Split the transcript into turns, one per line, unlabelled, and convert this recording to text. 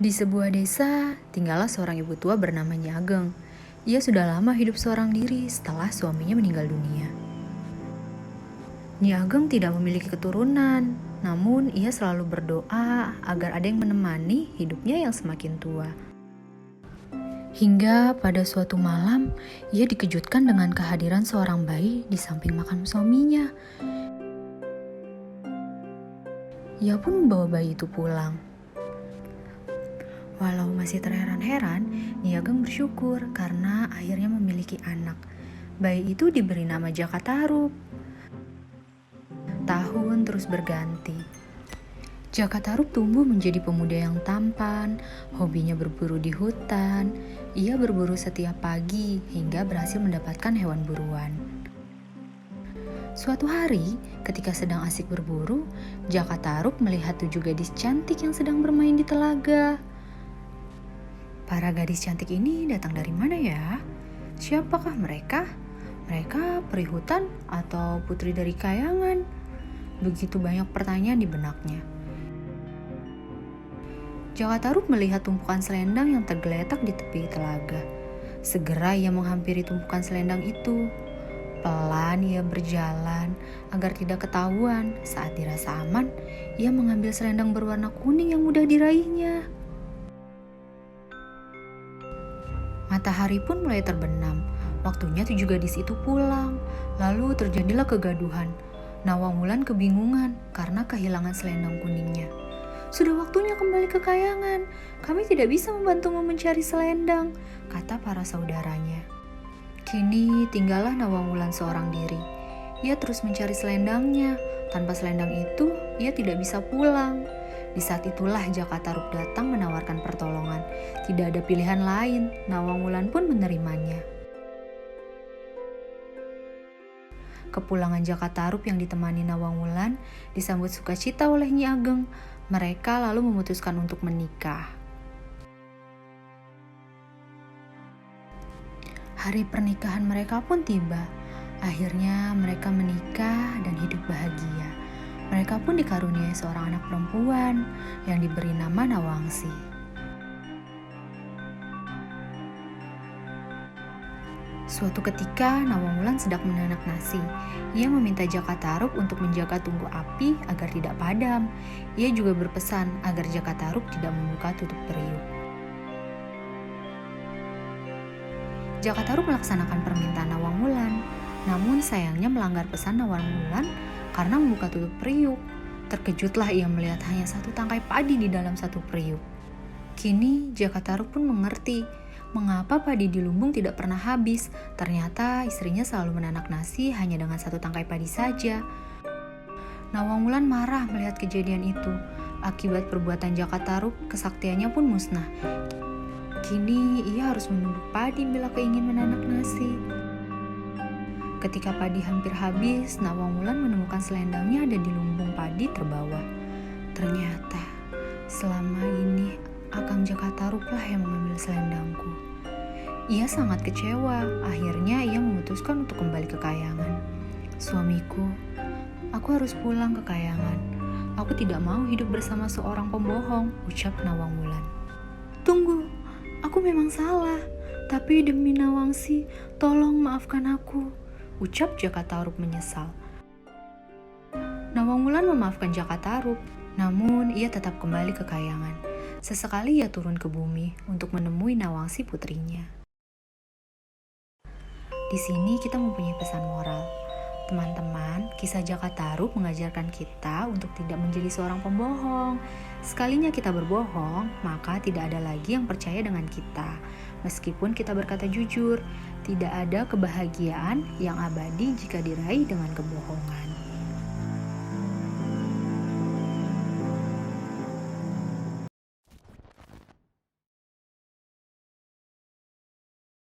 Di sebuah desa, tinggallah seorang ibu tua bernama Nyi Ageng. Ia sudah lama hidup seorang diri setelah suaminya meninggal dunia. Nyi Ageng tidak memiliki keturunan, namun ia selalu berdoa agar ada yang menemani hidupnya yang semakin tua. Hingga pada suatu malam, ia dikejutkan dengan kehadiran seorang bayi di samping makam suaminya. Ia pun membawa bayi itu pulang. Walau masih terheran-heran, Nyi Ageng bersyukur karena akhirnya memiliki anak. Bayi itu diberi nama Jaka Tarub. Tahun terus berganti. Jaka Tarub tumbuh menjadi pemuda yang tampan, hobinya berburu di hutan. Ia berburu setiap pagi hingga berhasil mendapatkan hewan buruan. Suatu hari, ketika sedang asik berburu, Jaka Tarub melihat 7 gadis cantik yang sedang bermain di telaga. Para gadis cantik ini datang dari mana ya? Siapakah mereka? Mereka peri hutan atau putri dari kayangan? Begitu banyak pertanyaan di benaknya. Jaka Tarub melihat tumpukan selendang yang tergeletak di tepi telaga. Segera ia menghampiri tumpukan selendang itu. Pelan ia berjalan agar tidak ketahuan. Saat dirasa aman, ia mengambil selendang berwarna kuning yang mudah diraihnya. Matahari pun mulai terbenam. Waktunya 7 gadis itu pulang. Lalu terjadilah kegaduhan. Nawangwulan kebingungan karena kehilangan selendang kuningnya. Sudah waktunya kembali ke kayangan. Kami tidak bisa membantumu mencari selendang, kata para saudaranya. Kini tinggallah Nawangwulan seorang diri. Ia terus mencari selendangnya. Tanpa selendang itu, ia tidak bisa pulang. Di saat itulah Jaka Tarub datang menawarkan pertolongan. Tidak ada pilihan lain, Nawangwulan pun menerimanya. Kepulangan Jaka Tarub yang ditemani Nawangwulan disambut sukacita oleh Nyi Ageng. Mereka lalu memutuskan untuk menikah. Hari pernikahan mereka pun tiba. Akhirnya mereka menikah dan hidup bahagia. Mereka pun dikaruniai seorang anak perempuan yang diberi nama Nawangsi. Suatu ketika Nawangwulan sedang menanak nasi. Ia meminta Jaka Tarub untuk menjaga tungku api agar tidak padam. Ia juga berpesan agar Jaka Tarub tidak membuka tutup periuk. Jaka Tarub melaksanakan permintaan Nawangwulan. Namun sayangnya melanggar pesan Nawangwulan karena membuka tutup periuk. Terkejutlah ia melihat hanya satu tangkai padi di dalam satu periuk. Kini Jaka Tarub pun mengerti mengapa padi di lumbung tidak pernah habis. Ternyata istrinya selalu menanak nasi hanya dengan satu tangkai padi saja. Nawangwulan marah melihat kejadian itu. Akibat perbuatan Jaka Tarub, kesaktiannya pun musnah. Kini ia harus menumbuk padi bila keingin menanak nasi. Ketika padi hampir habis, Nawangwulan menemukan selendangnya ada di lumbung padi terbawah. Ternyata selama ini Akang Jaka Tarublah yang mengambil selendangku. Ia sangat kecewa. Akhirnya ia memutuskan untuk kembali ke kayangan. Suamiku, aku harus pulang ke kayangan. Aku tidak mau hidup bersama seorang pembohong, ucap Nawangwulan. Tunggu, aku memang salah. Tapi demi Nawangsi, tolong maafkan aku, ucap Jaka Tarub menyesal. Nawangwulan memaafkan Jaka Tarub, namun ia tetap kembali ke kayangan. Sesekali ia turun ke bumi untuk menemui Nawangsi putrinya. Di sini kita mempunyai pesan moral. Teman-teman, kisah Jaka Tarub mengajarkan kita untuk tidak menjadi seorang pembohong. Sekalinya kita berbohong, maka tidak ada lagi yang percaya dengan kita. Meskipun kita berkata jujur, tidak ada kebahagiaan yang abadi jika diraih dengan kebohongan.